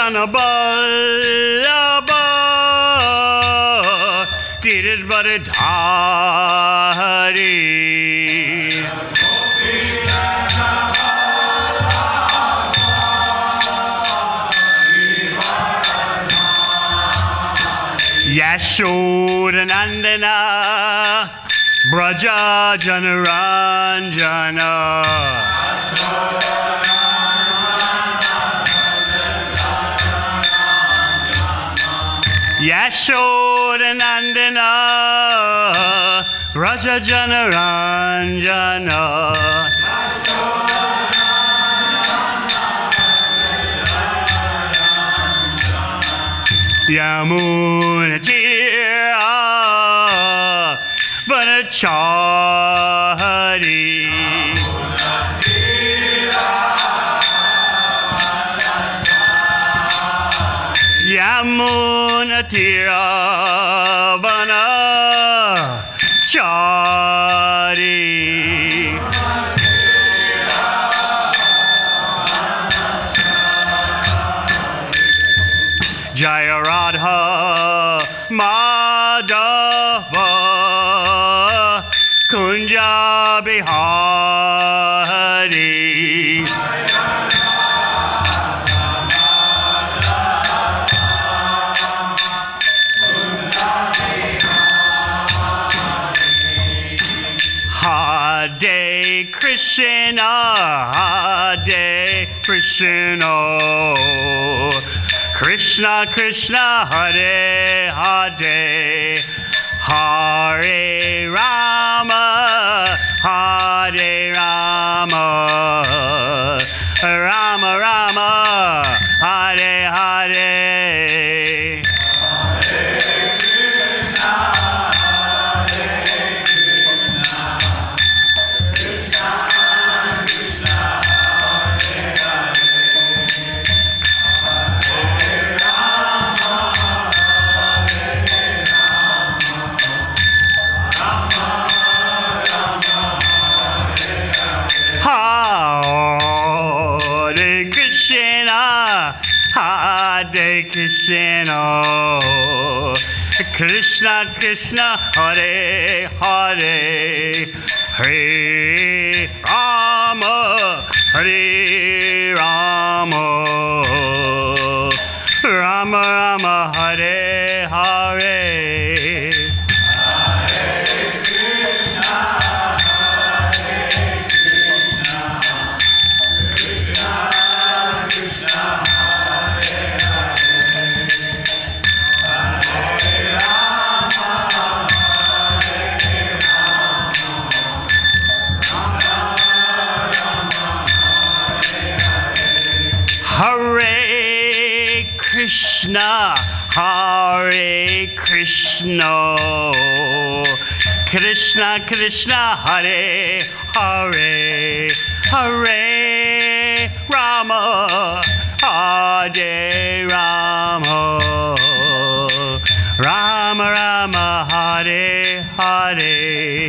Janaballabha Giridvaridhari Yashodanandana Braja Janaranjana Yashodanandana Braja Janaranjana Yamunatira Vanachari Yamunatira Vanachari Jaya Radha Madhava Kunja Bihari Hare Krishna Hare Krishna Krishna Krishna Hare Hare Hare Rama Hare Rama Rama Rama Hare Hare Hare Krishna Krishna Krishna Hare Hare Hare Rama Hare Rama Rama Rama Hare Hare Krishna Hare Krishna Krishna Krishna Hare Hare Hare Rama Hare Rama Rama Rama Hare Hare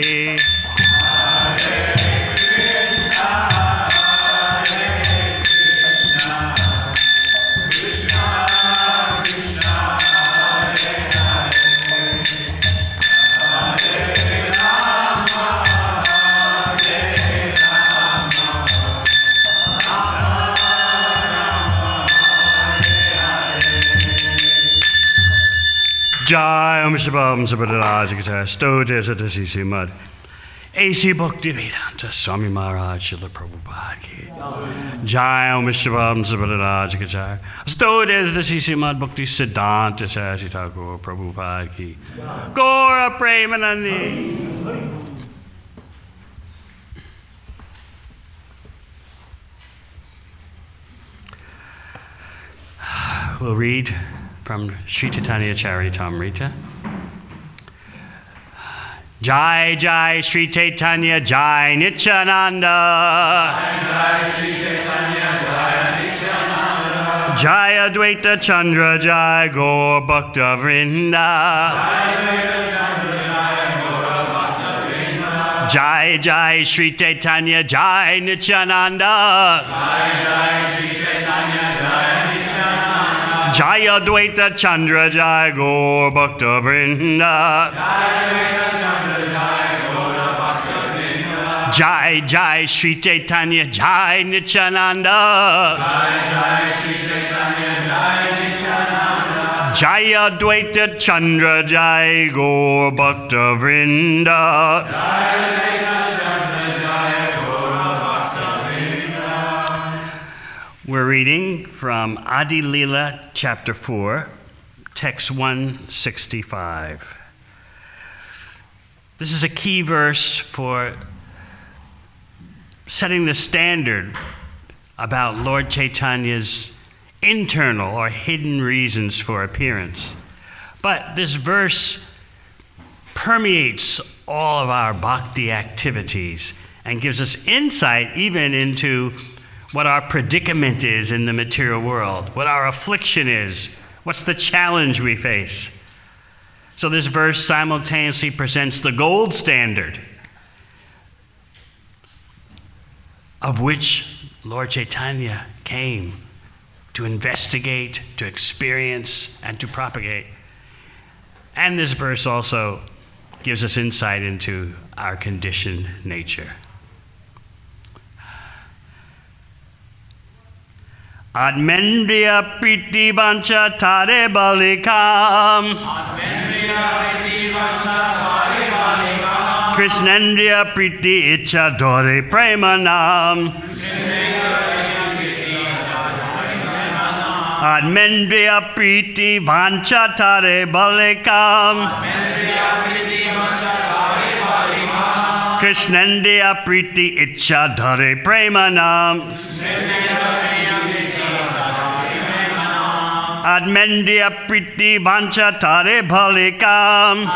Jai Om Shabam Sabadaraja Guitar Stodes at the CC Mud AC Bhakti Vedanta Swami Maharaj Srila Prabhupada Ki Jai Om Shabam Sabadaraja Guitar Stodes at the CC Mud Bhakti Siddhanta Sasi Thakur Prabhupada Ki Gora Premanandi. We'll read from Sri Caitanya Caritamrita. Jai Jai Sri Caitanya Jai Nityananda. Jai Sri Caitanya Jai Nityananda. Jai Advaita Chandra Jai Gaur Bhakta Vrinda. Jai Jai Sri Caitanya Jai Nityananda. Jai Jai Sri Caitanya Jai Nityananda. Jaya Dvaita Chandra Jaya Gaur Bhakta Vrinda. Jai Jai Sri Caitanya Jai Nityananda. Jaya Dvaita Chandra Jai Gaur Bhakta Vrinda. We're reading from Adi Leela, chapter 4, text 165. This is a key verse for setting the standard about Lord Chaitanya's internal or hidden reasons for appearance. But this verse permeates all of our bhakti activities and gives us insight even into what our predicament is in the material world, what our affliction is, what's the challenge we face. So this verse simultaneously presents the gold standard of which Lord Chaitanya came to investigate, to experience, and to propagate. And this verse also gives us insight into our conditioned nature. Admendriya priti vancha tare balikam. Krishnendriya priti icha dore premanam. Admendriya priti vancha tare balikam. Krishnendriya priti icha dore premanam. Admendriya priti vancha tare balikam.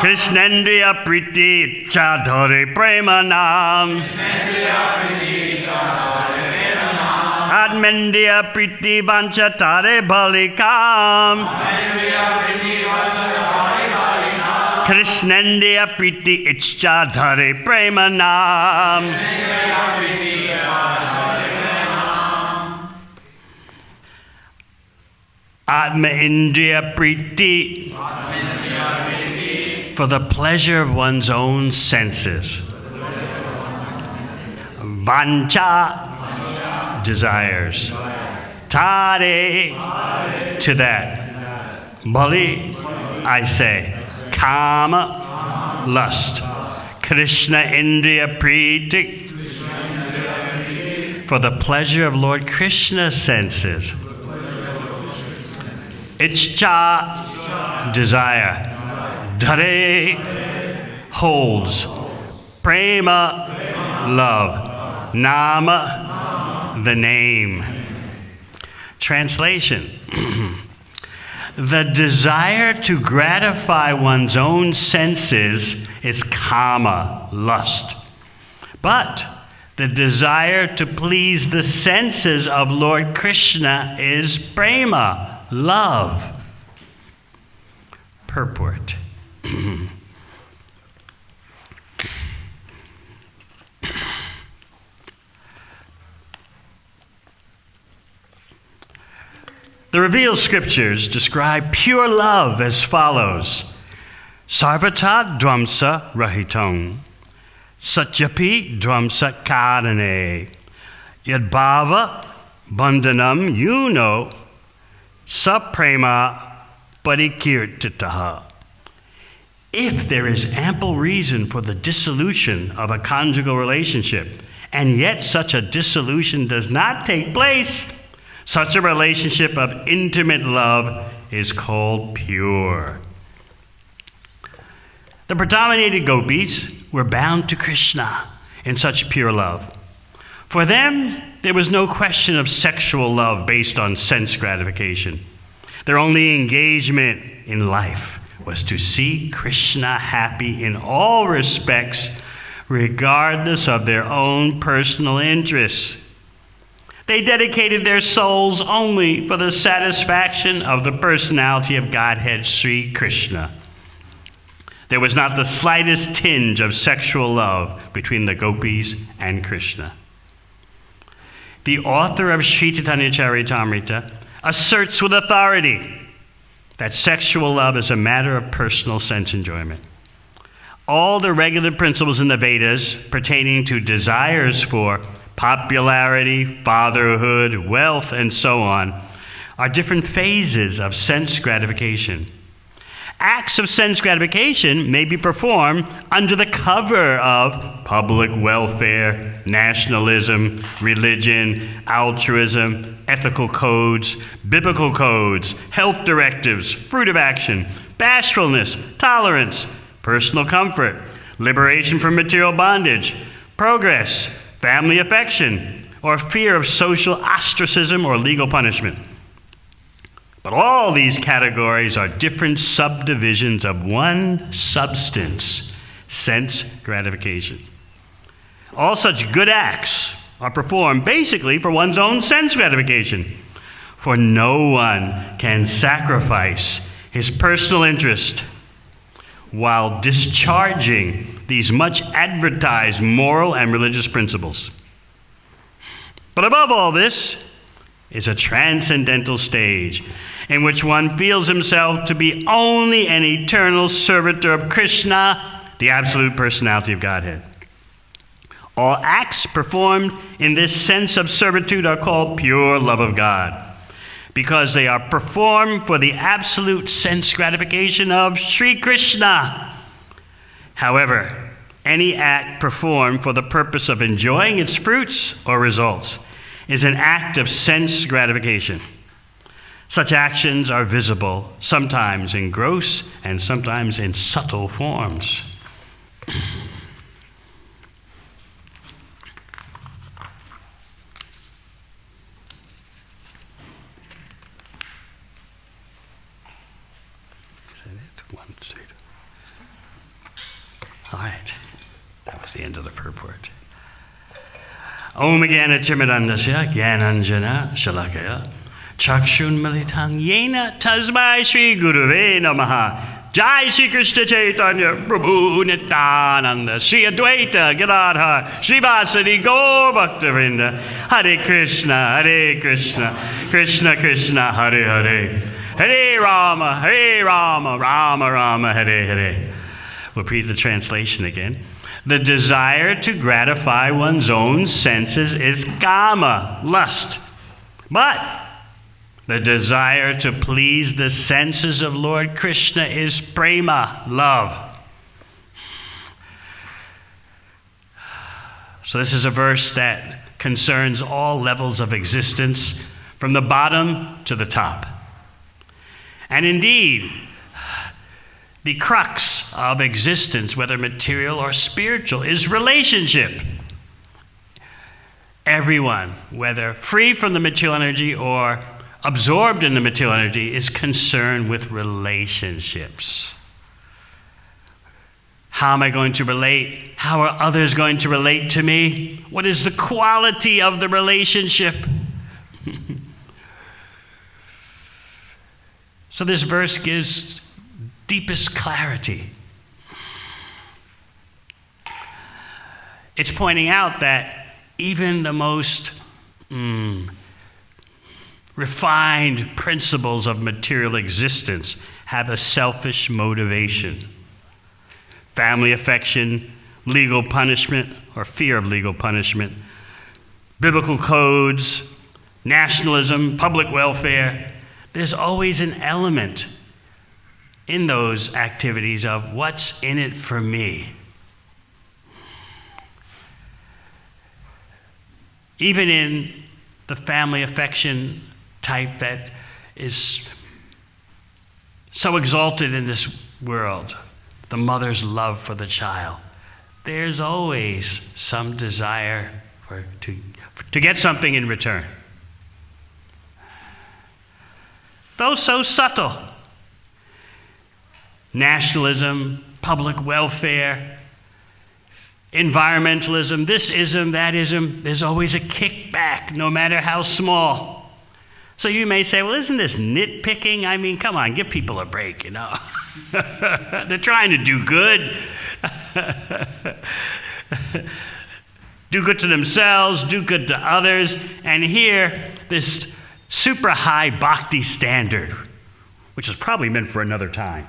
Krishnendriya priti icha dore premanam. Admendriya priti vancha tare balikam. Krishnendriya priti icha dore premanam. Atma Indriya Priti, for the pleasure of one's own senses. Vancha, desires. Tare, to that. Bali, I say. Kama, lust. Krishna Indriya Priti, for the pleasure of Lord Krishna's senses. Ichcha, desire. Dhare, holds. Prema, love. Nama, the name. Translation. The desire to gratify one's own senses is kama, lust. But the desire to please the senses of Lord Krishna is prema, love. Purport. The revealed scriptures describe pure love as follows. Sarvata dvamsa rahitam, satyapi dvamsa karane, yadbhava bandhanam yuno, saprema parikirtitaha. If there is ample reason for the dissolution of a conjugal relationship, and yet such a dissolution does not take place, such a relationship of intimate love is called pure. The predominated gopis were bound to Krishna in such pure love. For them, there was no question of sexual love based on sense gratification. Their only engagement in life was to see Krishna happy in all respects, regardless of their own personal interests. They dedicated their souls only for the satisfaction of the personality of Godhead Sri Krishna. There was not the slightest tinge of sexual love between the gopis and Krishna. the author of Sri Caitanya Caritamrita, asserts with authority that sexual love is a matter of personal sense enjoyment. All the regulative principles in the Vedas pertaining to desires for popularity, fatherhood, wealth, and so on are different phases of sense gratification. Acts of sense gratification may be performed under the cover of public welfare, nationalism, religion, altruism, ethical codes, biblical codes, health directives, fruit of action, bashfulness, tolerance, personal comfort, liberation from material bondage, progress, family affection, or fear of social ostracism or legal punishment. But all these categories are different subdivisions of one substance, sense gratification. All such good acts are performed basically for one's own sense gratification, for no one can sacrifice his personal interest while discharging these much advertised moral and religious principles. But above all this is a transcendental stage in which one feels himself to be only an eternal servitor of Krishna, the absolute personality of Godhead. All acts performed in this sense of servitude are called pure love of God, because they are performed for the absolute sense gratification of Sri Krishna. However, any act performed for the purpose of enjoying its fruits or results is an act of sense gratification. Such actions are visible, sometimes in gross and sometimes in subtle forms. All right, that was the end of the purport. Om Jnana Timidandasya Jnananjana Shalakaya Chakshun Militang Yena Tasmai Shri Guruve Namaha. Jai Shri Krishna Chaitanya Prabhu Nityananda Shri Advaita Gadadhar Srivasadi Gaur Bhaktavinda Hare Krishna Krishna Krishna Hare Hare Hare Rama Rama Rama Hare Hare. We'll read the translation again. The desire to gratify one's own senses is kama, lust. But the desire to please the senses of Lord Krishna is prema, love. So this is a verse that concerns all levels of existence, from the bottom to the top. And indeed, the crux of existence, whether material or spiritual, is relationship. Everyone, whether free from the material energy or absorbed in the material energy, is concerned with relationships. How am I going to relate? How are others going to relate to me? What is the quality of the relationship? So this verse gives deepest clarity. It's pointing out that even the most refined principles of material existence have a selfish motivation. Family affection, legal punishment or fear of legal punishment, biblical codes, nationalism, public welfare. There's always an element in those activities of what's in it for me. Even in the family affection type that is so exalted in this world, the mother's love for the child, there's always some desire to get something in return. Though so subtle. Nationalism, public welfare, environmentalism, this ism, that ism, there's always a kickback, no matter how small. So you may say, well, isn't this nitpicking? I mean, come on, give people a break, you know. They're trying to do good. do good to themselves, do good to others, and here, this super high bhakti standard, which is probably meant for another time.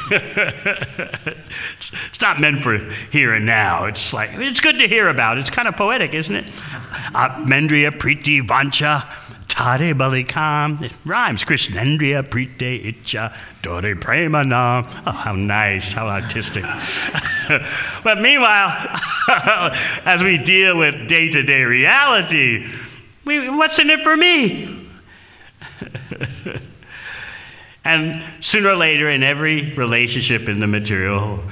It's not meant for here and now. It's like, it's good to hear about. It's kind of poetic, isn't it? Mendriya priti vancha tare balikam. It rhymes. Krishnendriya prite itcha dore premanam. Oh, how nice, how artistic. But meanwhile, as we deal with day-to-day reality, what's in it for me? And sooner or later, in every relationship in the material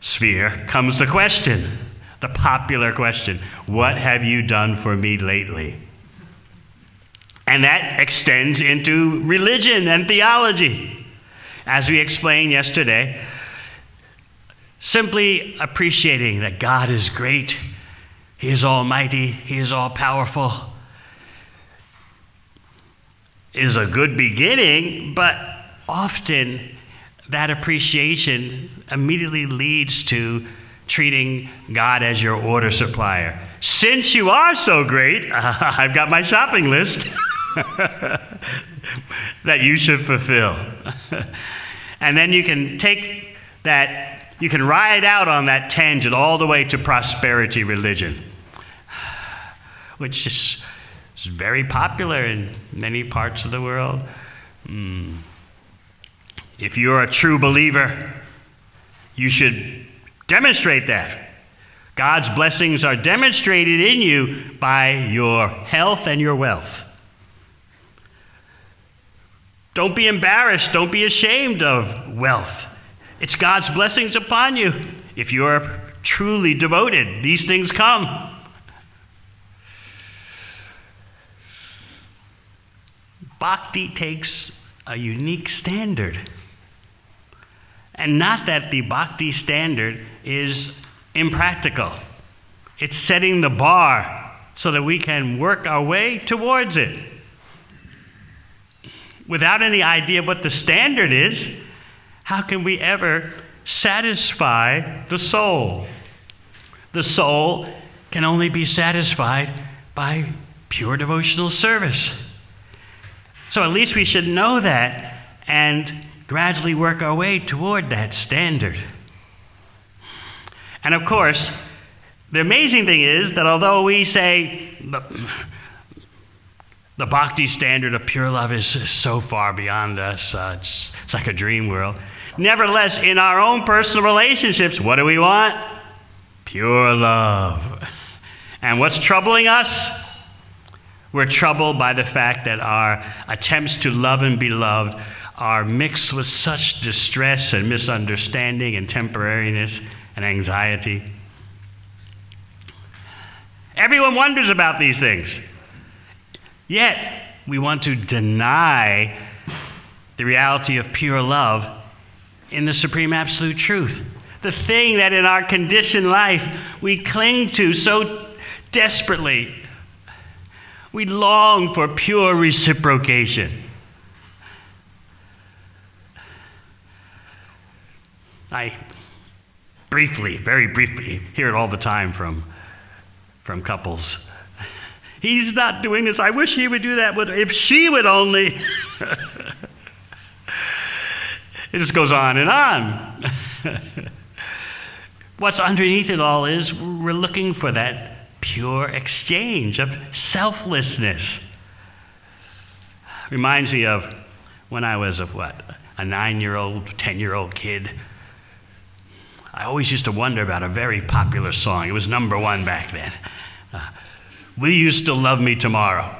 sphere, comes the question, the popular question, what have you done for me lately? And that extends into religion and theology. As we explained yesterday, simply appreciating that God is great, He is almighty, He is all-powerful, is a good beginning, but often that appreciation immediately leads to treating God as your order supplier. Since you are so great, I've got my shopping list that you should fulfill. And then you can take that, you can ride out on that tangent all the way to prosperity religion, which is very popular in many parts of the world. If you're a true believer, you should demonstrate that. God's blessings are demonstrated in you by your health and your wealth. Don't be embarrassed. Don't be ashamed of wealth. It's God's blessings upon you. If you're truly devoted, these things come. Bhakti takes a unique standard. And not that the bhakti standard is impractical. It's setting the bar so that we can work our way towards it. Without any idea what the standard is, how can we ever satisfy the soul? The soul can only be satisfied by pure devotional service. So at least we should know that and gradually work our way toward that standard. And of course, the amazing thing is that although we say the bhakti standard of pure love is so far beyond us, it's like a dream world, nevertheless, in our own personal relationships, what do we want? Pure love. And what's troubling us? We're troubled by the fact that our attempts to love and be loved are mixed with such distress and misunderstanding and temporariness and anxiety. Everyone wonders about these things. Yet, we want to deny the reality of pure love in the supreme absolute truth. The thing that in our conditioned life we cling to so desperately. We long for pure reciprocation. I very briefly, hear it all the time from couples. He's not doing this. I wish he would do that. If she would only. It just goes on and on. What's underneath it all is we're looking for that pure exchange of selflessness. Reminds me of when I was a 9-year-old, 10-year-old kid. I always used to wonder about a very popular song. It was #1 back then. Will you still love me tomorrow?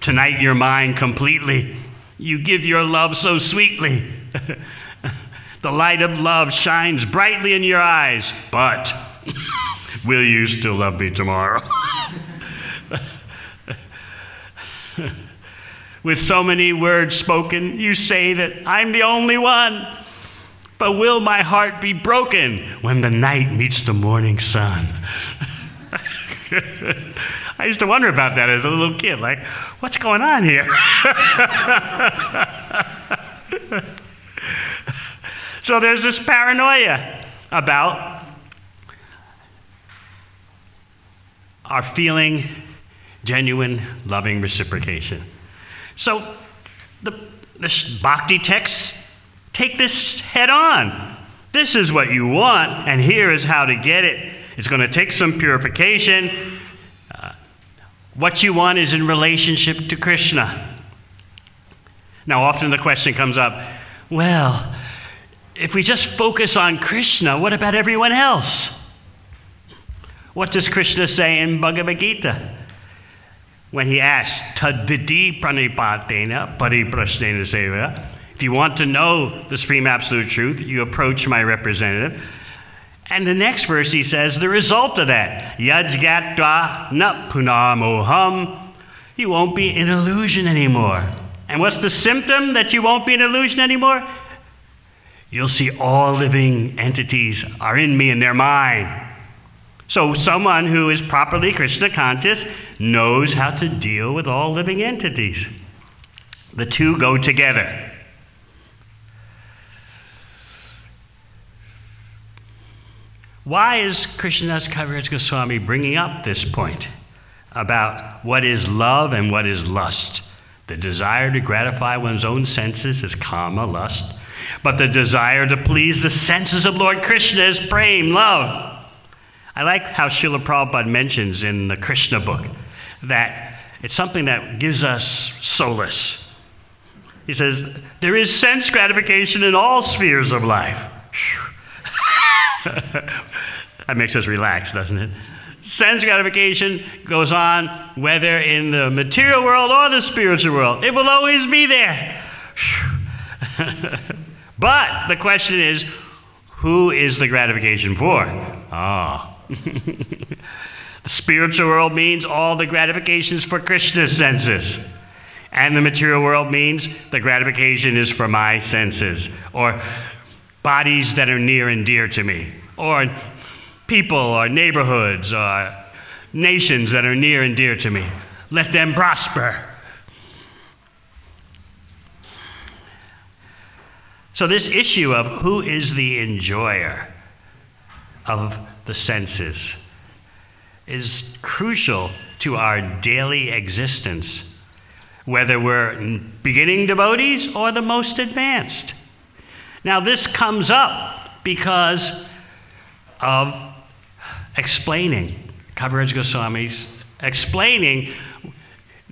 Tonight you're mine completely. You give your love so sweetly. The light of love shines brightly in your eyes, but will you still love me tomorrow? With so many words spoken, you say that I'm the only one. But will my heart be broken when the night meets the morning sun? I used to wonder about that as a little kid, like, what's going on here? So there's this paranoia about are feeling genuine, loving reciprocation. So the bhakti texts take this head on. This is what you want, and here is how to get it. It's going to take some purification. What you want is in relationship to Krishna. Now, often the question comes up, well, if we just focus on Krishna, what about everyone else? What does Krishna say in Bhagavad Gita? When he asks, Tadvidi pranipatena pariprasnena seva, if you want to know the supreme absolute truth, you approach my representative. And the next verse he says, the result of that, yajgatva na punamoham, you won't be in illusion anymore. And what's the symptom that you won't be in illusion anymore? You'll see all living entities are in me in their mind. So someone who is properly Krishna conscious knows how to deal with all living entities. The two go together. Why is Krishnadas Kaviraj Goswami bringing up this point about what is love and what is lust? The desire to gratify one's own senses is kama, lust. But the desire to please the senses of Lord Krishna is prem, love. I like how Srila Prabhupada mentions in the Krishna book that it's something that gives us solace. He says, there is sense gratification in all spheres of life. That makes us relax, doesn't it? Sense gratification goes on whether in the material world or the spiritual world. It will always be there. But the question is, who is the gratification for? The spiritual world means all the gratifications for Krishna's senses. And the material world means the gratification is for my senses, or bodies that are near and dear to me, or people, or neighborhoods, or nations that are near and dear to me. Let them prosper. So this issue of who is the enjoyer of the senses is crucial to our daily existence, whether we're beginning devotees or the most advanced. Now this comes up because of explaining, Kaviraj Goswami's explaining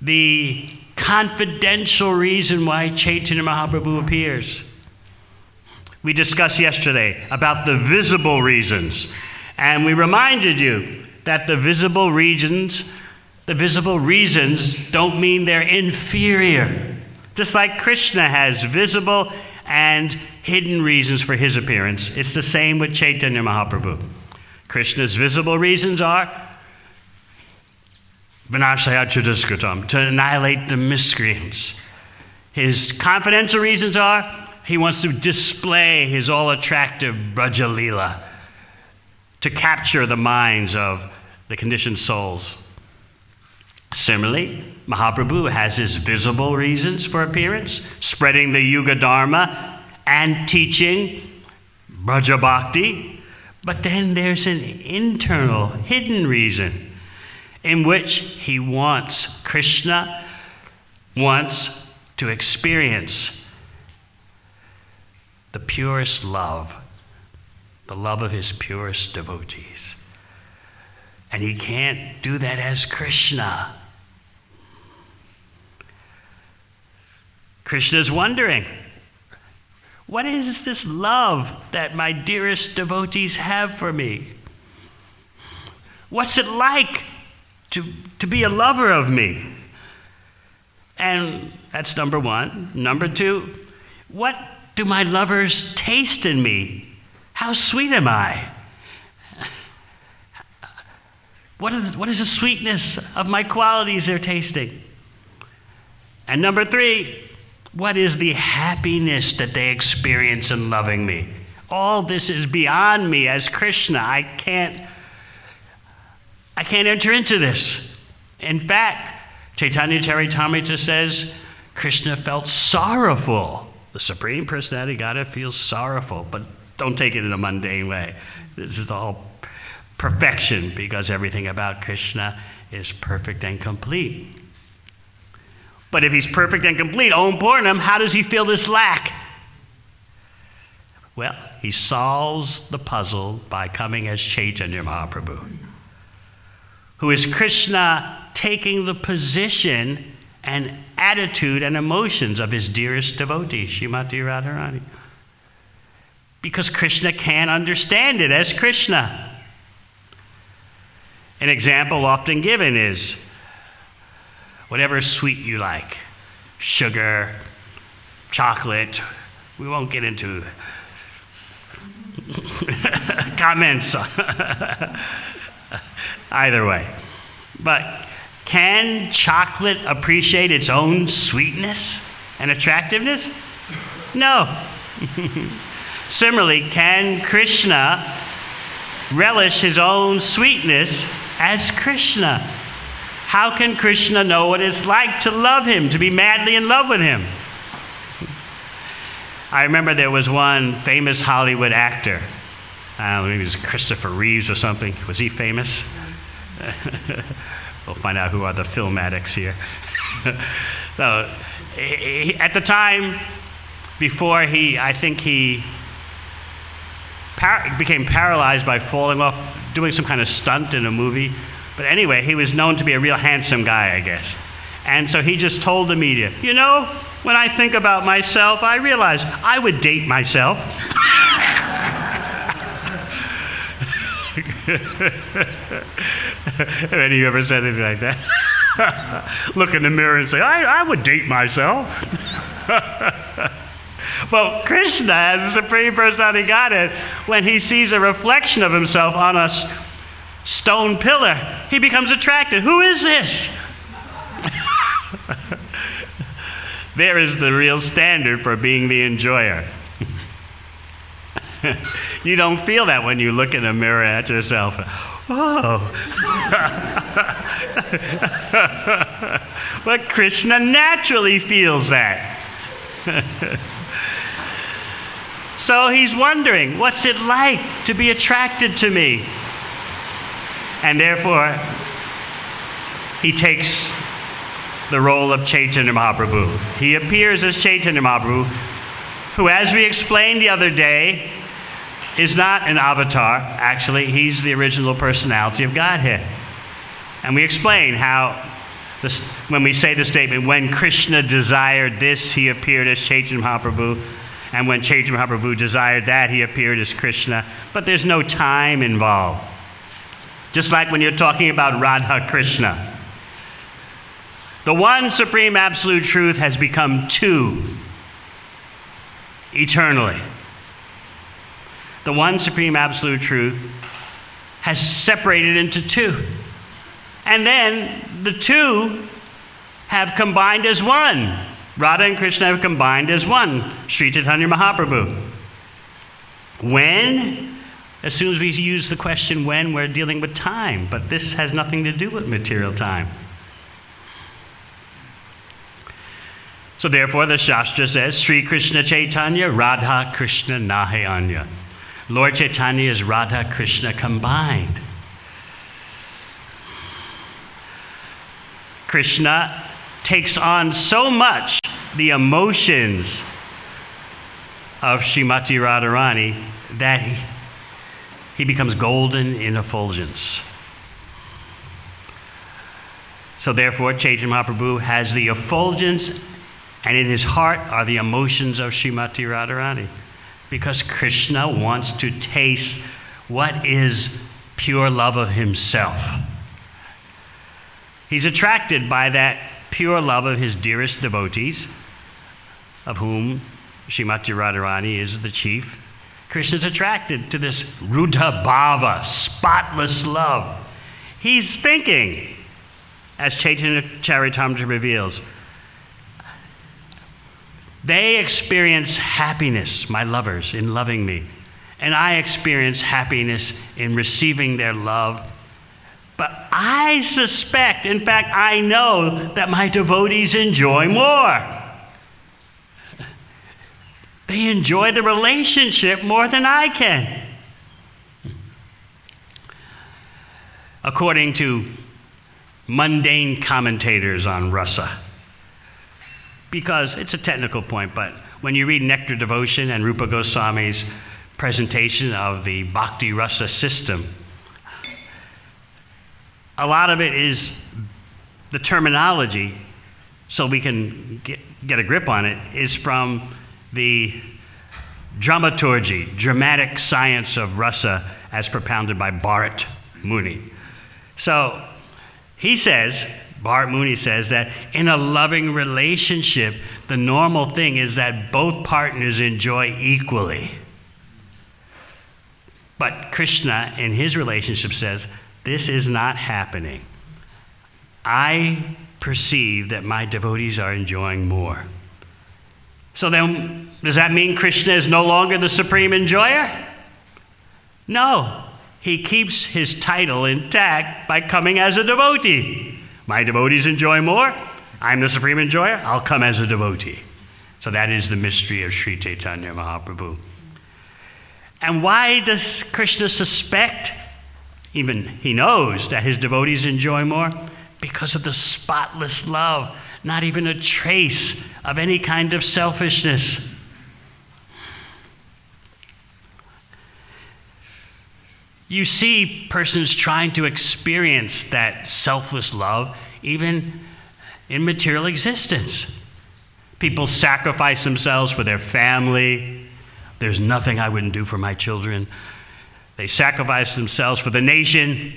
the confidential reason why Chaitanya Mahaprabhu appears. We discussed yesterday about the visible reasons, and we reminded you that the visible reasons don't mean they're inferior. Just like Krishna has visible and hidden reasons for his appearance, it's the same with Chaitanya Mahaprabhu. Krishna's visible reasons are vinashaya chudaskritam, to annihilate the miscreants. His confidential reasons are he wants to display his all-attractive Braja Leela, to capture the minds of the conditioned souls. Similarly, Mahaprabhu has his visible reasons for appearance, spreading the Yuga Dharma and teaching Braja Bhakti. But then there's an internal, hidden reason in which he wants, Krishna wants to experience the purest love, the love of his purest devotees. And he can't do that as Krishna. Krishna's wondering, what is this love that my dearest devotees have for me? What's it like to be a lover of me? And that's number one. Number two, what do my lovers taste in me? How sweet am I? What is the sweetness of my qualities they're tasting? And number three, what is the happiness that they experience in loving me? All this is beyond me as Krishna. I can't enter into this. In fact, Caitanya Caritamrita says Krishna felt sorrowful. The Supreme Personality Godhead feels sorrowful, but don't take it in a mundane way. This is all perfection, because everything about Krishna is perfect and complete. But if he's perfect and complete, Om Purnam, how does he feel this lack? Well, he solves the puzzle by coming as Caitanya Mahaprabhu, who is Krishna taking the position and attitude and emotions of his dearest devotee, Srimati Radharani. Because Krishna can't understand it as Krishna. An example often given is whatever sweet you like, sugar, chocolate. We won't get into comments either way. But can chocolate appreciate its own sweetness and attractiveness? No. Similarly, can Krishna relish his own sweetness as Krishna? How can Krishna know what it's like to love him, to be madly in love with him? I remember there was one famous Hollywood actor. I don't know, maybe it was Christopher Reeves or something. Was he famous? We'll find out who are the film addicts here. So, at the time, before I think he became paralyzed by falling off, doing some kind of stunt in a movie. But anyway, he was known to be a real handsome guy, I guess. And so he just told the media, you know, when I think about myself, I realize I would date myself. Have any of you ever said anything like that? Look in the mirror and say, I would date myself. Well, Krishna, as the Supreme Personality of Godhead, when he sees a reflection of himself on a stone pillar, he becomes attracted. Who is this? There is the real standard for being the enjoyer. You don't feel that when you look in a mirror at yourself. Oh. But Krishna naturally feels that. So he's wondering, what's it like to be attracted to me? And therefore, he takes the role of Caitanya Mahaprabhu. He appears as Caitanya Mahaprabhu, who, as we explained the other day, is not an avatar. Actually, he's the original personality of Godhead. And we explain how, when we say the statement, when Krishna desired this, he appeared as Caitanya Mahaprabhu, and when Caitanya Mahaprabhu desired that, he appeared as Krishna. But there's no time involved. Just like when you're talking about Radha Krishna. The one supreme absolute truth has become two eternally. The one supreme absolute truth has separated into two. And then the two have combined as one. Radha and Krishna have combined as one. Sri Caitanya Mahaprabhu. When? As soon as we use the question when, we're dealing with time. But this has nothing to do with material time. So therefore, the Shastra says, Sri Krishna Chaitanya, Radha Krishna Nahe Anya. Lord Chaitanya is Radha Krishna combined. Krishna takes on so much the emotions of Srimati Radharani that he becomes golden in effulgence. So therefore, Chaitanya Mahaprabhu has the effulgence, and in his heart are the emotions of Srimati Radharani. Because Krishna wants to taste what is pure love of himself. He's attracted by that pure love of his dearest devotees, of whom Srimati Radharani is the chief. Krishna's attracted to this Rudha Bhava, spotless love. He's thinking, as Caitanya Caritamrita reveals, they experience happiness, my lovers, in loving me. And I experience happiness in receiving their love. But I suspect, in fact, I know that my devotees enjoy more. They enjoy the relationship more than I can. according to mundane commentators on rasa. Because it's a technical point, but when you read Nectar Devotion and Rupa Goswami's presentation of the Bhakti Rasa system, a lot of it is the terminology, so we can get a grip on it, is from the dramaturgy, dramatic science of rasa as propounded by Bharat Muni. So he says, Bharat Muni says that in a loving relationship, the normal thing is that both partners enjoy equally. But Krishna, in his relationship, says, this is not happening. I perceive that my devotees are enjoying more. So then, does that mean Krishna is no longer the supreme enjoyer? No. He keeps his title intact by coming as a devotee. My devotees enjoy more. I'm the supreme enjoyer. I'll come as a devotee. So that is the mystery of Sri Chaitanya Mahaprabhu. And why does Krishna suspect, even he knows, that his devotees enjoy more? Because of the spotless love, not even a trace of any kind of selfishness. You see persons trying to experience that selfless love even in material existence. People sacrifice themselves for their family. There's nothing I wouldn't do for my children. They sacrifice themselves for the nation.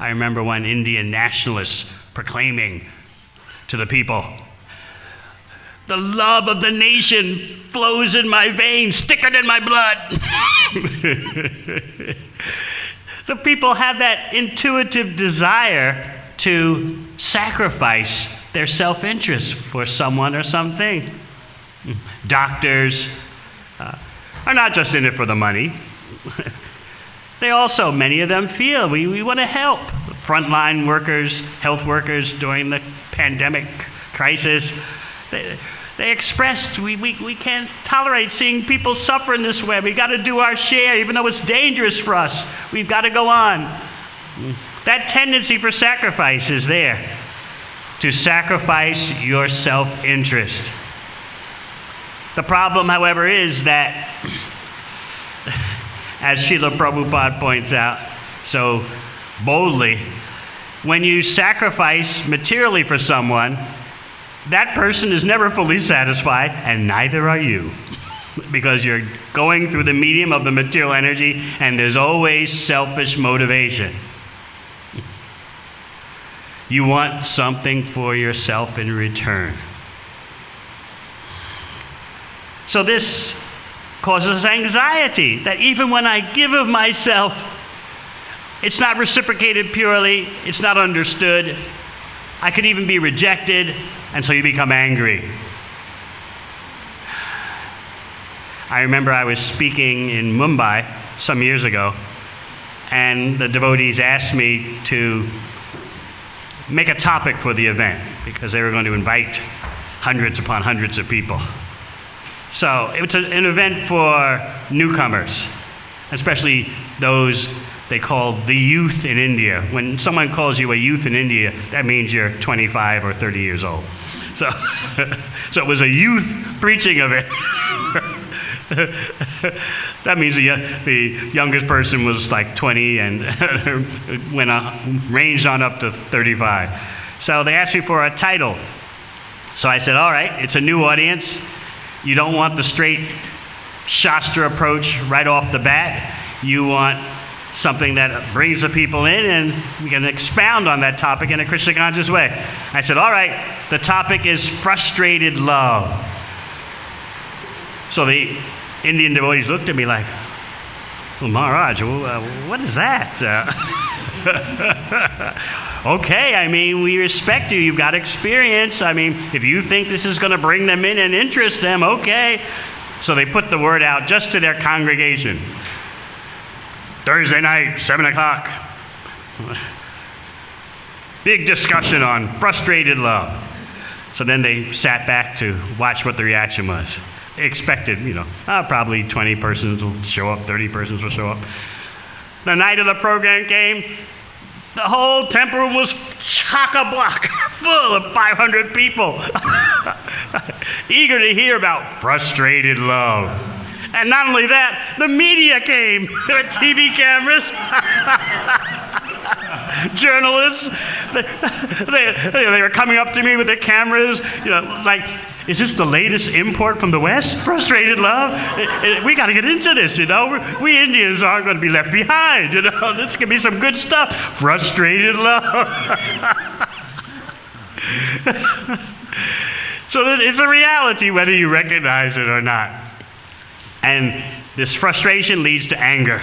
I remember one Indian nationalist proclaiming to the people, the love of the nation flows in my veins, thicker than my blood. So people have that intuitive desire to sacrifice their self-interest for someone or something. Doctors are not just in it for the money. They also, many of them feel we want to help. Frontline workers, health workers during the pandemic crisis, they expressed, we can't tolerate seeing people suffer in this way. We've got to do our share, even though it's dangerous for us. We've got to go on. That tendency for sacrifice is there, to sacrifice your self-interest. The problem, however, is that, as Srila Prabhupada points out so boldly, when you sacrifice materially for someone, that person is never fully satisfied, and neither are you. Because you're going through the medium of the material energy, and there's always selfish motivation. You want something for yourself in return. So this causes anxiety, that even when I give of myself, it's not reciprocated purely, it's not understood. I could even be rejected, and so you become angry. I remember I was speaking in Mumbai some years ago, and the devotees asked me to make a topic for the event, because they were going to invite hundreds upon hundreds of people. So it was an event for newcomers, especially those they called the youth in India. When someone calls you a youth in India, that means you're 25 or 30 years old. So, so it was a youth preaching event. That means the youngest person was like 20 and ranged on up to 35. So they asked me for a title. So I said, all right, it's a new audience. You don't want the straight Shastra approach right off the bat. You want something that brings the people in, and we can expound on that topic in a Krishna conscious way. I said, all right, the topic is frustrated love. So the Indian devotees looked at me like, well, Maharaj, what is that? Okay, I mean, we respect you. You've got experience. I mean, if you think this is going to bring them in and interest them, okay. So they put the word out just to their congregation. Thursday night, 7 o'clock. Big discussion on frustrated love. So then they sat back to watch what the reaction was. They expected, probably 20 persons will show up, 30 persons will show up. The night of the program came, the whole temple was chock-a-block, full of 500 people, eager to hear about frustrated love. And not only that, the media came with TV cameras, journalists. They were coming up to me with their cameras, like, is this the latest import from the West? Frustrated love? We got to get into this, We Indians aren't going to be left behind, This could be some good stuff. Frustrated love. So it's a reality whether you recognize it or not. And this frustration leads to anger.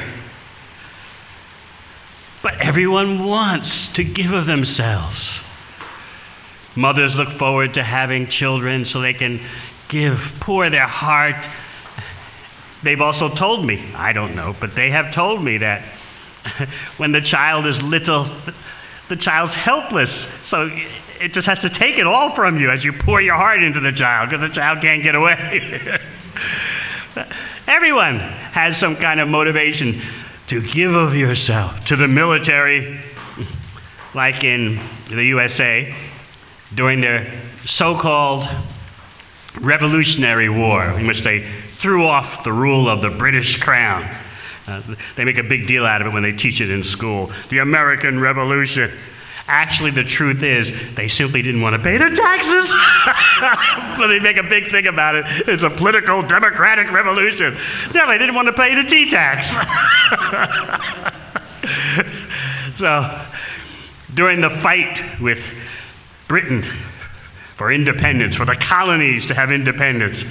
But everyone wants to give of themselves. Mothers look forward to having children so they can pour their heart. They've also told me, I don't know, but they have told me that when the child is little, the child's helpless. So it just has to take it all from you as you pour your heart into the child, because the child can't get away. Everyone has some kind of motivation to give of yourself to the military, like in the USA, during their so-called Revolutionary War, in which they threw off the rule of the British Crown. They make a big deal out of it when they teach it in school. The American Revolution. Actually, the truth is, they simply didn't want to pay their taxes. So they make a big thing about it. It's a political, democratic revolution. No, they didn't want to pay the tea tax. So, during the fight with Britain for independence, for the colonies to have independence,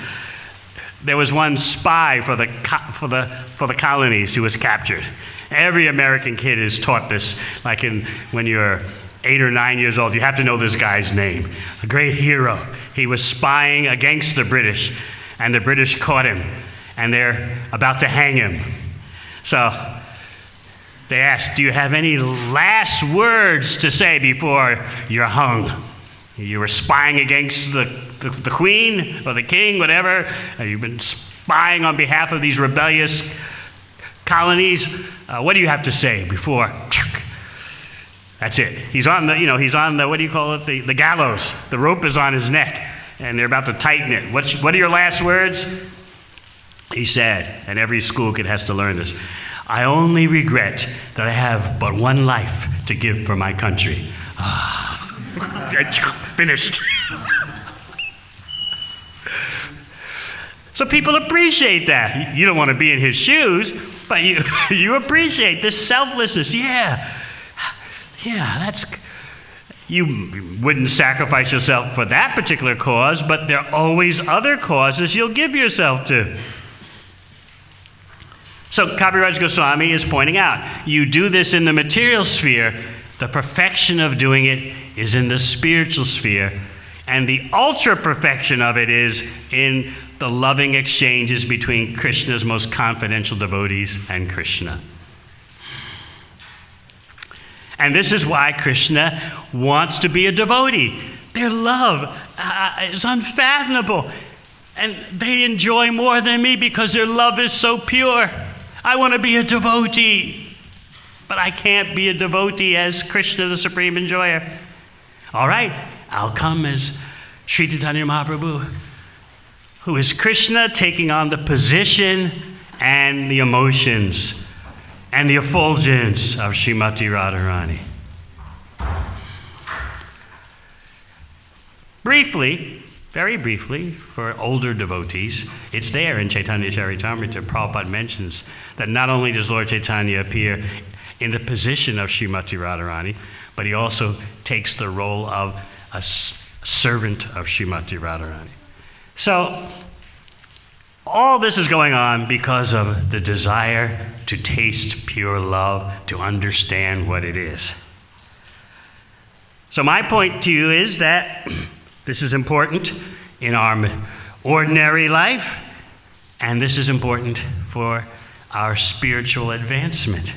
there was one spy for the colonies who was captured. Every American kid is taught this, like when you're 8 or 9 years old, you have to know this guy's name. A great hero. He was spying against the British, and the British caught him, and they're about to hang him. So they asked, do you have any last words to say before you're hung? You were spying against the queen or the king, whatever. You've been spying on behalf of these rebellious colonies. What do you have to say before? That's it. He's on the, what do you call it? The gallows. The rope is on his neck, and they're about to tighten it. What are your last words? He said, and every school kid has to learn this, I only regret that I have but one life to give for my country. Finished. So people appreciate that. You don't want to be in his shoes, but you appreciate this selflessness. Yeah, you wouldn't sacrifice yourself for that particular cause, but there are always other causes you'll give yourself to. So Kaviraj Goswami is pointing out, you do this in the material sphere, the perfection of doing it is in the spiritual sphere, and the ultra-perfection of it is in the loving exchanges between Krishna's most confidential devotees and Krishna. And this is why Krishna wants to be a devotee. Their love is unfathomable, and they enjoy more than me because their love is so pure. I want to be a devotee, but I can't be a devotee as Krishna, the supreme enjoyer. All right, I'll come as Sri Caitanya Mahaprabhu, who is Krishna taking on the position and the emotions and the effulgence of Srimati Radharani. Briefly, very briefly, for older devotees, it's there in Caitanya Caritamrita. Prabhupada mentions that not only does Lord Chaitanya appear in the position of Srimati Radharani, but he also takes the role of a servant of Srimati Radharani. So, all this is going on because of the desire to taste pure love, to understand what it is. So my point to you is that this is important in our ordinary life, and this is important for our spiritual advancement.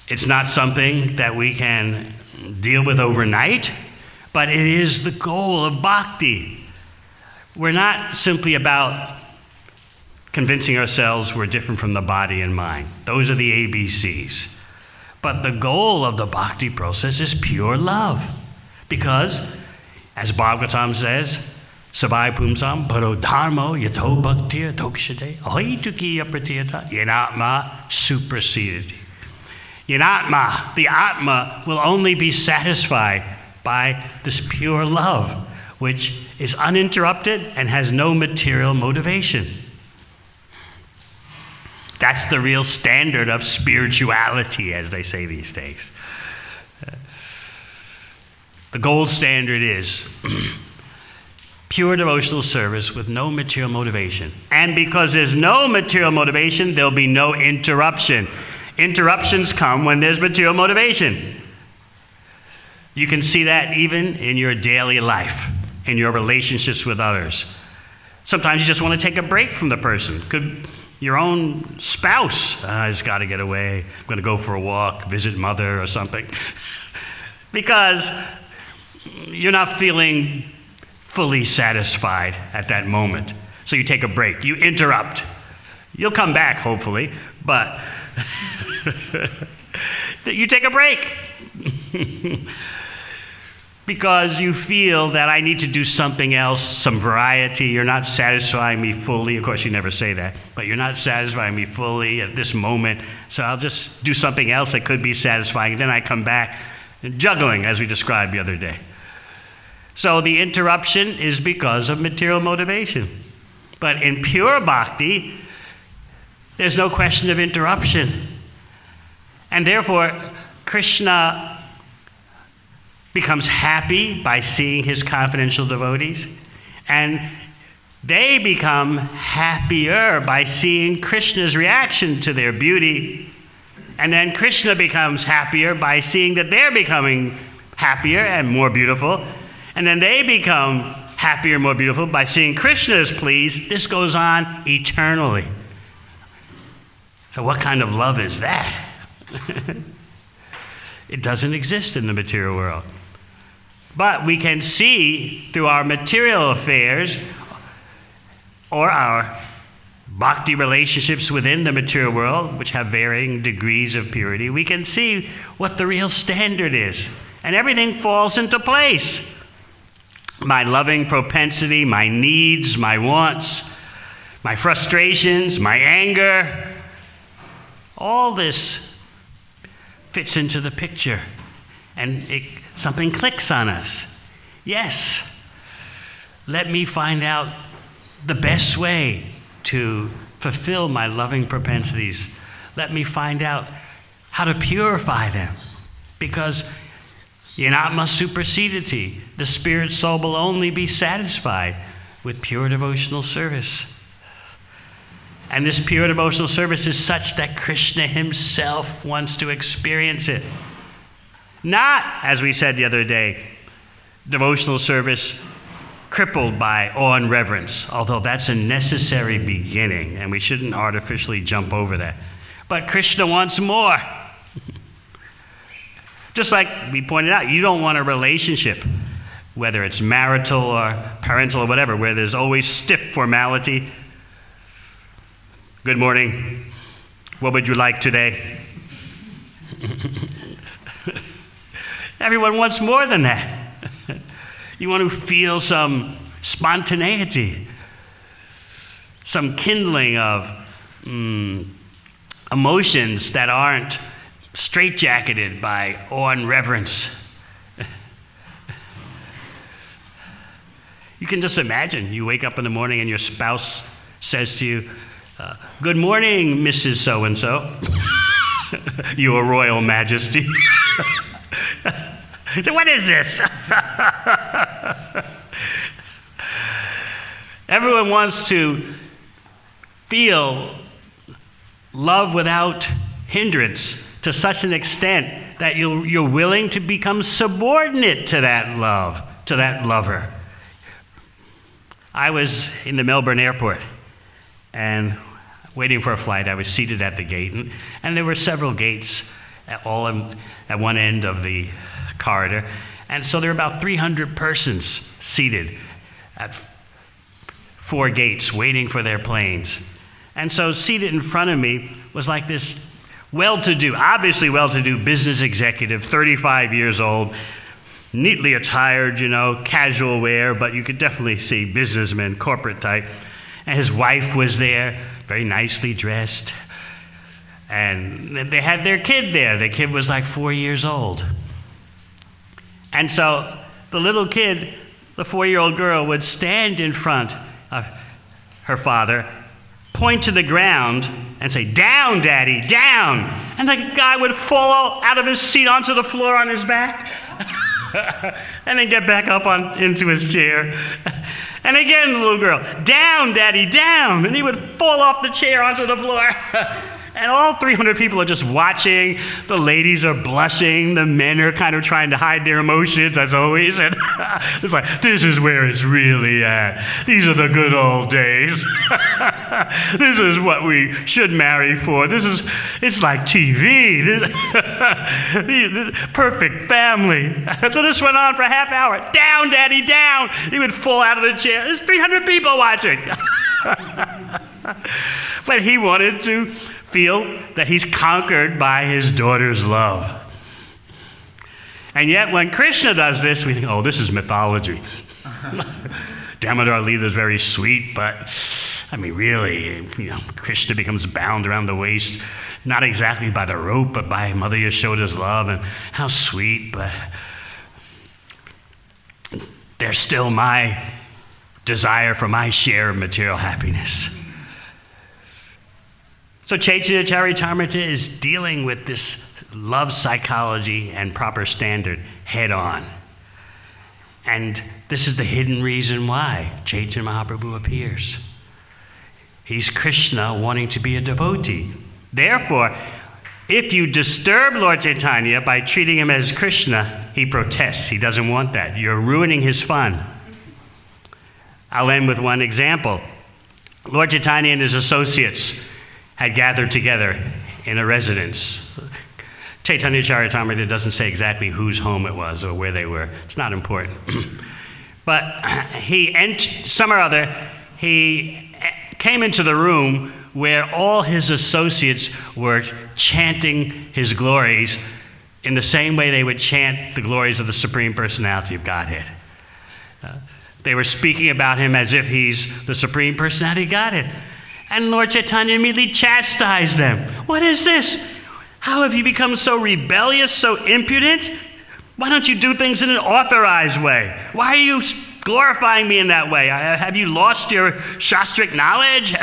It's not something that we can deal with overnight, but it is the goal of bhakti. We're not simply about convincing ourselves we're different from the body and mind. Those are the ABCs. But the goal of the bhakti process is pure love. Because, as Bhagavatam says, Sabai Pumsam Bharo Dharmo Yato Bhaktir Dokshade Ahitukiya Pratiyata Yanatma Supersedity. Yanatma, the Atma, will only be satisfied by this pure love, which is uninterrupted and has no material motivation. That's the real standard of spirituality, as they say these days. The gold standard is pure devotional service with no material motivation. And because there's no material motivation, there'll be no interruption. Interruptions come when there's material motivation. You can see that even in your daily life, in your relationships with others. Sometimes you just want to take a break from the person. Could your own spouse, I just got to get away, I'm going to go for a walk, visit mother or something. Because you're not feeling fully satisfied at that moment. So you take a break, you interrupt. You'll come back, hopefully, but you take a break. Because you feel that I need to do something else, some variety. You're not satisfying me fully. Of course, you never say that, but you're not satisfying me fully at this moment, so I'll just do something else that could be satisfying. Then I come back, juggling, as we described the other day. So the interruption is because of material motivation. But in pure bhakti, there's no question of interruption. And therefore, Krishna becomes happy by seeing his confidential devotees, and they become happier by seeing Krishna's reaction to their beauty, and then Krishna becomes happier by seeing that they're becoming happier and more beautiful, and then they become happier and more beautiful by seeing Krishna is pleased. This goes on eternally. So what kind of love is that? It doesn't exist in the material world. But we can see through our material affairs or our bhakti relationships within the material world, which have varying degrees of purity, we can see what the real standard is. And everything falls into place. My loving propensity, my needs, my wants, my frustrations, my anger, all this fits into the picture. And something clicks on us. Yes, let me find out the best way to fulfill my loving propensities. Let me find out how to purify them. Because Yanatma Supersedity, the spirit soul will only be satisfied with pure devotional service. And this pure devotional service is such that Krishna himself wants to experience it. Not, as we said the other day, devotional service crippled by awe and reverence, although that's a necessary beginning, and we shouldn't artificially jump over that. But Krishna wants more. Just like we pointed out, you don't want a relationship, whether it's marital or parental or whatever, where there's always stiff formality. Good morning. What would you like today? Everyone wants more than that. You want to feel some spontaneity, some kindling of emotions that aren't straitjacketed by awe and reverence. You can just imagine, you wake up in the morning and your spouse says to you, good morning, Mrs. So-and-so, your royal majesty. So what is this? Everyone wants to feel love without hindrance to such an extent that you're willing to become subordinate to that love, to that lover. I was in the Melbourne airport and waiting for a flight. I was seated at the gate, and there were several gates all at one end of the corridor. And so there were about 300 persons seated at 4 gates waiting for their planes. And so seated in front of me was like this well-to-do, obviously well-to-do business executive, 35 years old, neatly attired, casual wear, but you could definitely see businessman, corporate type. And his wife was there, very nicely dressed. And they had their kid there. The kid was like 4 years old. And so the little kid, the 4-year-old girl, would stand in front of her father, point to the ground, and say, "Down, Daddy, down." And the guy would fall out of his seat onto the floor on his back, and then get back up into his chair. And again, the little girl, "Down, Daddy, down." And he would fall off the chair onto the floor. And all 300 people are just watching. The ladies are blushing. The men are kind of trying to hide their emotions, as always. And it's like, this is where it's really at. These are the good old days. This is what we should marry for. It's like TV. Perfect family. So this went on for a half hour. "Down, Daddy, down." He would fall out of the chair. There's 300 people watching. But he wanted to feel that he's conquered by his daughter's love. And yet when Krishna does this, we think, oh, this is mythology. Damodar Leela is very sweet, but really, Krishna becomes bound around the waist, not exactly by the rope, but by Mother Yashoda's love, and how sweet, but there's still my desire for my share of material happiness. So Caitanya Caritamrita is dealing with this love psychology and proper standard head on. And this is the hidden reason why Chaitanya Mahaprabhu appears. He's Krishna wanting to be a devotee. Therefore, if you disturb Lord Chaitanya by treating him as Krishna, he protests. He doesn't want that. You're ruining his fun. I'll end with one example. Lord Chaitanya and his associates had gathered together in a residence. Caitanya Caritamrita doesn't say exactly whose home it was or where they were. It's not important. But he came into the room where all his associates were chanting his glories in the same way they would chant the glories of the Supreme Personality of Godhead. They were speaking about him as if he's the Supreme Personality of Godhead. And Lord Chaitanya immediately chastised them. What is this? How have you become so rebellious, so impudent? Why don't you do things in an authorized way? Why are you glorifying me in that way? Have you lost your shastric knowledge?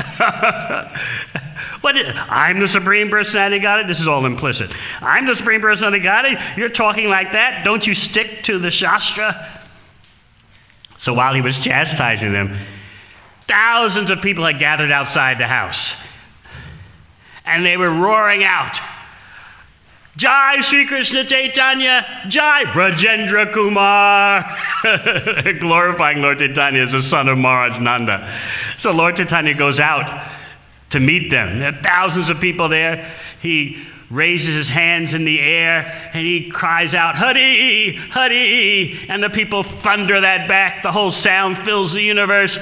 I'm the Supreme Personality of Godhead? This is all implicit. I'm the Supreme Personality of Godhead? You're talking like that? Don't you stick to the Shastra? So while he was chastising them, thousands of people had gathered outside the house. And they were roaring out, "Jai Sri Krishna Chaitanya, Jai Brajendra Kumar," glorifying Lord Chaitanya as the son of Maharaj Nanda. So Lord Chaitanya goes out to meet them. There are thousands of people there. He raises his hands in the air and he cries out, "Hari, Hari," and the people thunder that back. The whole sound fills the universe.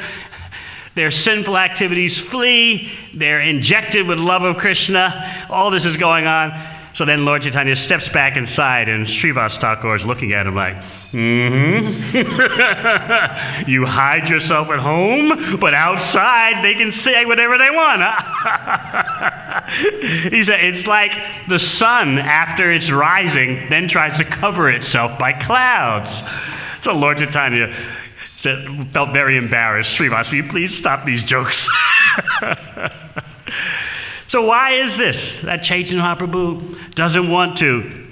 Their sinful activities flee. They're injected with love of Krishna. All this is going on. So then Lord Chaitanya steps back inside, and Srivas Thakur is looking at him like, You hide yourself at home, but outside they can say whatever they want. He said, it's like the sun after it's rising then tries to cover itself by clouds. So Lord Chaitanya felt very embarrassed. Srivas, will you please stop these jokes? So why is this that Chaitanya Mahaprabhu doesn't want to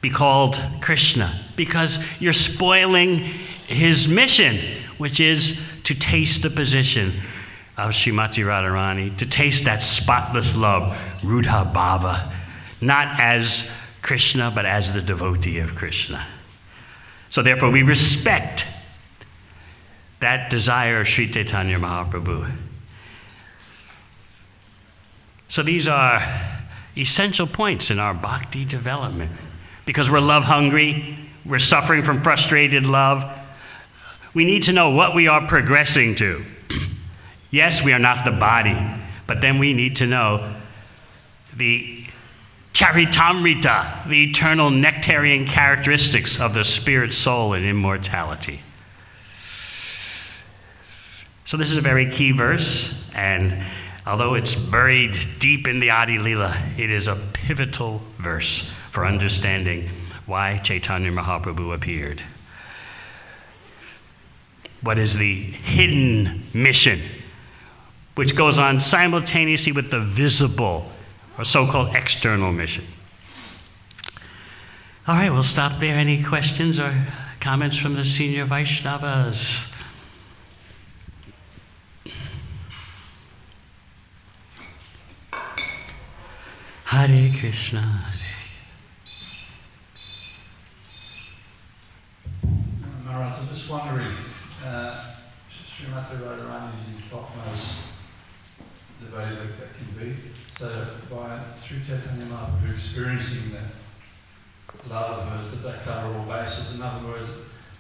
be called Krishna? Because you're spoiling his mission, which is to taste the position of Srimati Radharani, to taste that spotless love, Rudha Bhava, not as Krishna, but as the devotee of Krishna. So therefore we respect that desire of Sri Chaitanya Mahaprabhu. So these are essential points in our bhakti development. Because we're love hungry, we're suffering from frustrated love, we need to know what we are progressing to. Yes, we are not the body, But then we need to know the Caritamrita, the eternal nectarian characteristics of the spirit, soul, and immortality. So this is a very key verse, and although it's buried deep in the Adi Lila, it is a pivotal verse for understanding why Chaitanya Mahaprabhu appeared. What is the hidden mission, which goes on simultaneously with the visible or so-called external mission. All right, we'll stop there. Any questions or comments from the senior Vaishnavas? Hare Krishna, Hare. Maharaj, I'm just wondering, Srimati Radharani is the topmost devotee that can be. So through Chaitanya Mahaprabhu experiencing that love of hers, that cover all bases. In other words,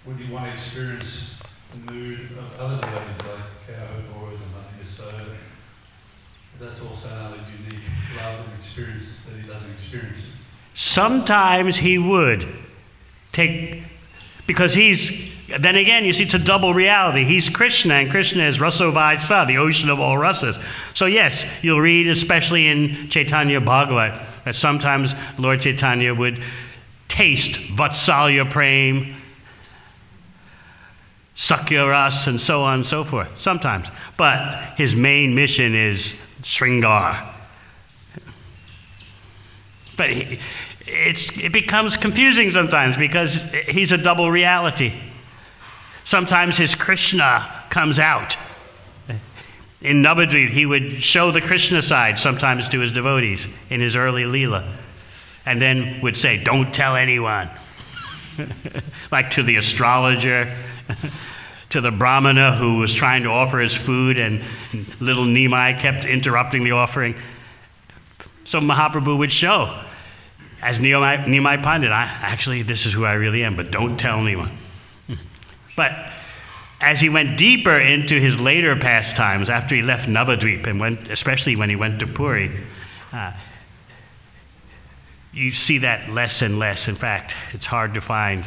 would you want to experience the mood of other devotees like cowherd boys and nothing so? That's also another unique love and experience that he doesn't experience. Sometimes he would take, because then again, you see, it's a double reality. He's Krishna, and Krishna is Rasovaisa, the ocean of all rasas. So yes, you'll read, especially in Chaitanya Bhagavat, that sometimes Lord Chaitanya would taste Vatsalya Prem, Sakya Ras, and so on and so forth, sometimes. But his main mission is Sringar. But it becomes confusing sometimes because he's a double reality. Sometimes his Krishna comes out. In Navadvip, he would show the Krishna side sometimes to his devotees in his early Leela, and then would say, "Don't tell anyone." Like to the astrologer, to the Brahmana who was trying to offer his food, and little Nimai kept interrupting the offering. So Mahaprabhu would show, as Nimai Pandit, this is who I really am, but don't tell anyone. But as he went deeper into his later pastimes, after he left Navadvip, and especially when he went to Puri, you see that less and less. In fact, it's hard to find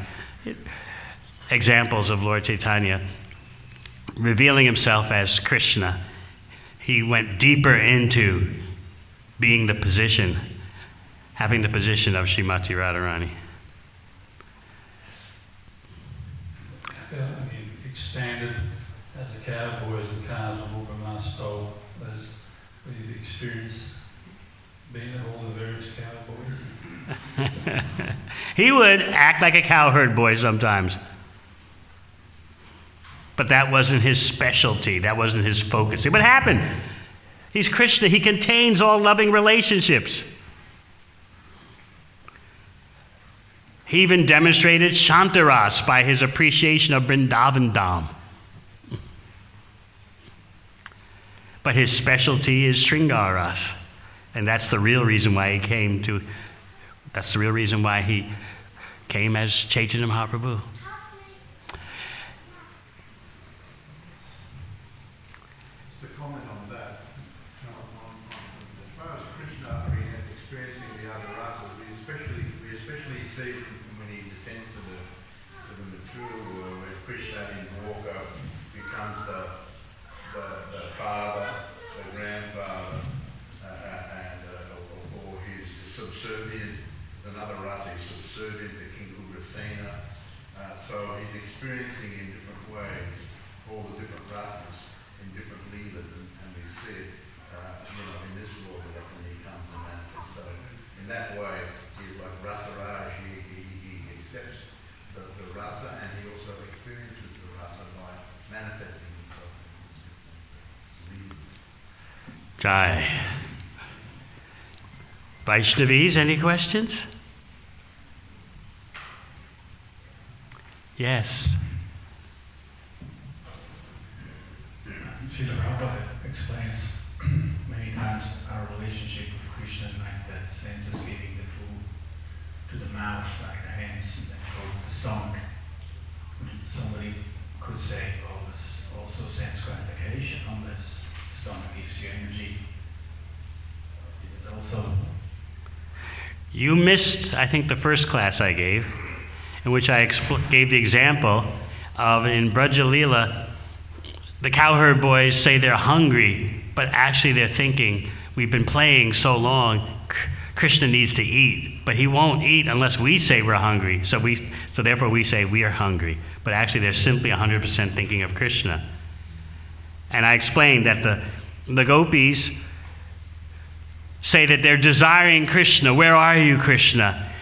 examples of Lord Chaitanya revealing himself as Krishna. He went deeper into being having the position of Srimati Radharani. He expanded as the cowboys and cars of Brahma stole those with the experience being of all the various cowboys. He would act like a cowherd boy sometimes. But that wasn't his specialty. That wasn't his focus. It would happen. He's Krishna. He contains all loving relationships. He even demonstrated Shantaras by his appreciation of Vrindavan Dham. But his specialty is Sringaras. And that's the real reason why he came as Chaitanya Mahaprabhu. To comment on that, as far as Krishna experiencing the other rasas, we especially see when he descends to the mature world, where Krishna in Dwarka becomes the father, the grandfather, or he's subservient. Another rasa is subservient to King Ugrasena. So he's experiencing in different ways all the different rasas in different leelas, and we see it, in this world when he comes to manifest. So in that way, he's like Rasa Raj. He accepts the rasa, and he also experiences the rasa by manifesting himself. Jai. Vaishnavis, any questions? Yes. Srila Prabhupada explains many times our relationship with Krishna like that sense of giving the food to the mouth, like the hands, and then go to the stomach. Somebody could say, oh, this also sense gratification unless the stomach gives you energy. also. You missed, I think, the first class I gave, in which I gave the example of in Braja Leela, the cowherd boys say they're hungry, but actually they're thinking, we've been playing so long, Krishna needs to eat, but he won't eat unless we say we're hungry. So therefore we say we are hungry. But actually they're simply 100% thinking of Krishna. And I explained that the gopis say that they're desiring Krishna. Where are you, Krishna?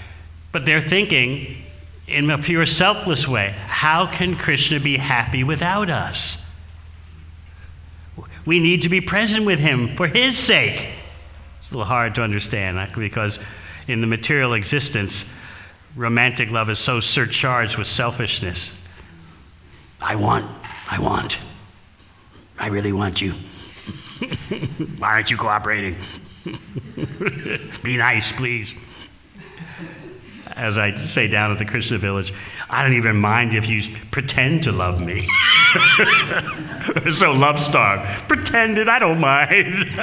But they're thinking in a pure selfless way, how can Krishna be happy without us? We need to be present with him for his sake. It's a little hard to understand because in the material existence, romantic love is so surcharged with selfishness. I want. I really want you. Why aren't you cooperating? Be nice, please. As I say down at the Krishna village, I don't even mind if you pretend to love me. We're so love-starved. Pretend it, I don't mind.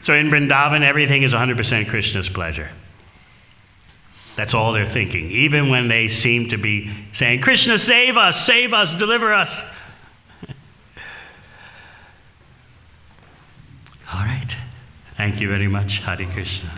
So in Vrindavan, everything is 100% Krishna's pleasure. That's all they're thinking. Even when they seem to be saying, Krishna, save us, deliver us. All right. Thank you very much. Hare Krishna.